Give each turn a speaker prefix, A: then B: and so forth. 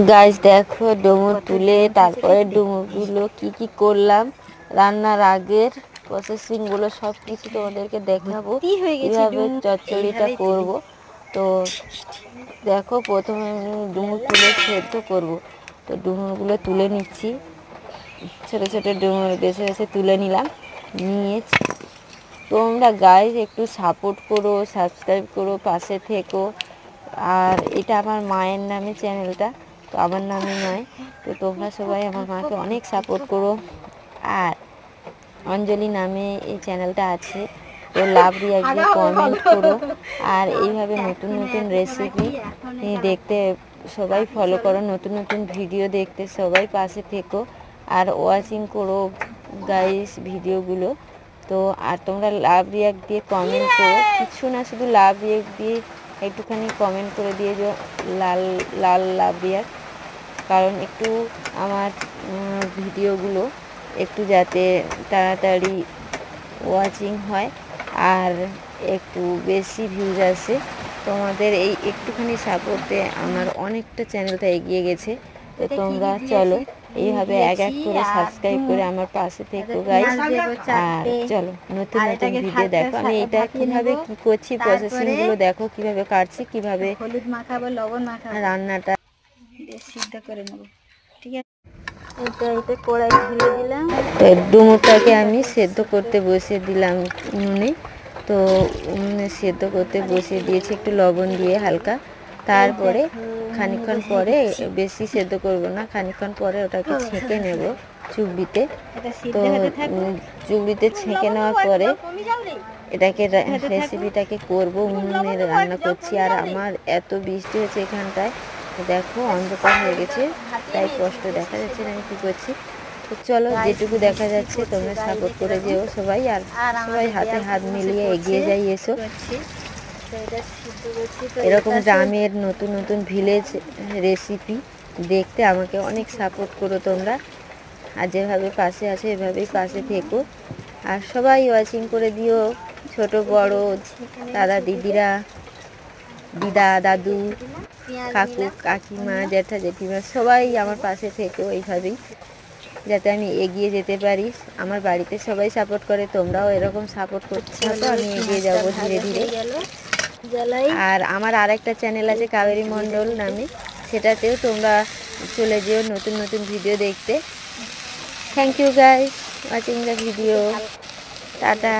A: Guys দেখো ডুমুর তুলে তারপরে ডুমুরগুলো কি করলাম, রান্নার আগের প্রসেসিংগুলো সব কিছু তোমাদেরকে দেখাবো কীভাবে চচ্চড়িটা করব। তো দেখো প্রথমে আমি ডুমুর তুলে সেদ্ধ করব। তো ডুমুরগুলো তুলে নিচ্ছি, ছোটো ছোটো ডুমুর বেছে বেছে তুলে নিয়েছি। তোমরা গাইস একটু সাপোর্ট করো, সাবস্ক্রাইব করো, পাশে থেকো। আর এটা আমার মায়ের নামে চ্যানেলটা, তো আমার নামে নয়। তো তোমরা সবাই আমার মাকে অনেক সাপোর্ট করো। আর অঞ্জলি নামে এই চ্যানেলটা আছে, তো লাভ রিয়াক্ট দিয়ে কমেন্ট করো। আর এইভাবে নতুন নতুন রেসিপি দেখতে সবাই ফলো করো, নতুন নতুন ভিডিও দেখতে সবাই পাশে থেকো আর ওয়াচিং করো গাইস ভিডিওগুলো। তো আর তোমরা লাভ রিয়াক্ট দিয়ে কমেন্ট করো, কিছু না শুধু লাভ রিয়াক্ট দিয়ে একটুখানি কমেন্ট করে দিয়ে যে লাল লাল লাভ রিয়াক্ট, কারণ একটু আমার ভিডিওগুলো একটু যাতে তাড়াতাড়ি ওয়াচিং হয় আর একটু বেশি ভিউজ আসে। তোমাদের এই একটুখানি সাপোর্টে আমার অনেকটা চ্যানেলটা এগিয়ে গেছে। তো তোমরা চলো এইভাবে এক এক করে সাবস্ক্রাইব করে আমার পাশে থেকো গাইস। আর চলো নতুন নতুন ভিডিও দেখো, আমি এটা কীভাবে কী করছি প্রসেসিংগুলো দেখো, কীভাবে কাটছি, কীভাবে
B: হলুদ মাখাবো, লবণ মাখাবো,
A: রান্নাটা
B: সিদ্ধ করে নেবো। ঠিক আছে, এটা কড়াই ঢেলে দিলাম।
A: তো ডুমুরটাকে আমি সেদ্ধ করতে বসিয়ে দিলাম উনুনে। তো উনুনে সেদ্ধ করতে বসিয়ে দিয়েছি একটু লবণ দিয়ে হালকা। তারপরে খানিকক্ষণ পরে, বেশি সেদ্ধ করব না, খানিকক্ষণ পরে ওটাকে ছেঁকে নেব চুবড়িতে। তো চুবড়িতে ছেঁকে নেওয়ার পরে এটাকে রেসিপিটাকে করব, উনুনে রান্না করছি। আর আমার এত বৃষ্টি হচ্ছে এখানটায়, দেখো অন্ধকার হয়ে গেছে, তাই কষ্ট দেখা যাচ্ছে না আমি কী করছি। তো চলো যেটুকু দেখা যাচ্ছে তোমরা সাপোর্ট করে যেও সবাই, আর সবাই হাতে হাত মিলিয়ে এগিয়ে যাই এসো। এরকম গ্রামের নতুন নতুন ভিলেজ রেসিপি দেখতে আমাকে অনেক সাপোর্ট করো তোমরা, আর যেভাবে পাশে আছে এভাবেই পাশে থেকো। আর সবাই ওয়াচিং করে দিও, ছোট বড় দাদা দিদিরা, দিদা দাদু কাকু কাকিমা জ্যাঠা জেঠিমা সবাই আমার পাশে থেকো এইভাবেই, যাতে আমি এগিয়ে যেতে পারি। আমার বাড়িতে সবাই সাপোর্ট করে, তোমরাও এরকম সাপোর্ট করছো, তো আমি এগিয়ে যাবো ধীরে ধীরে। আর আমার আরেকটা চ্যানেল আছে কাবেরী মণ্ডল নামে, সেটাতেও তোমরা চলে যেও নতুন নতুন ভিডিও দেখতে। Thank you guys watching the video, tata.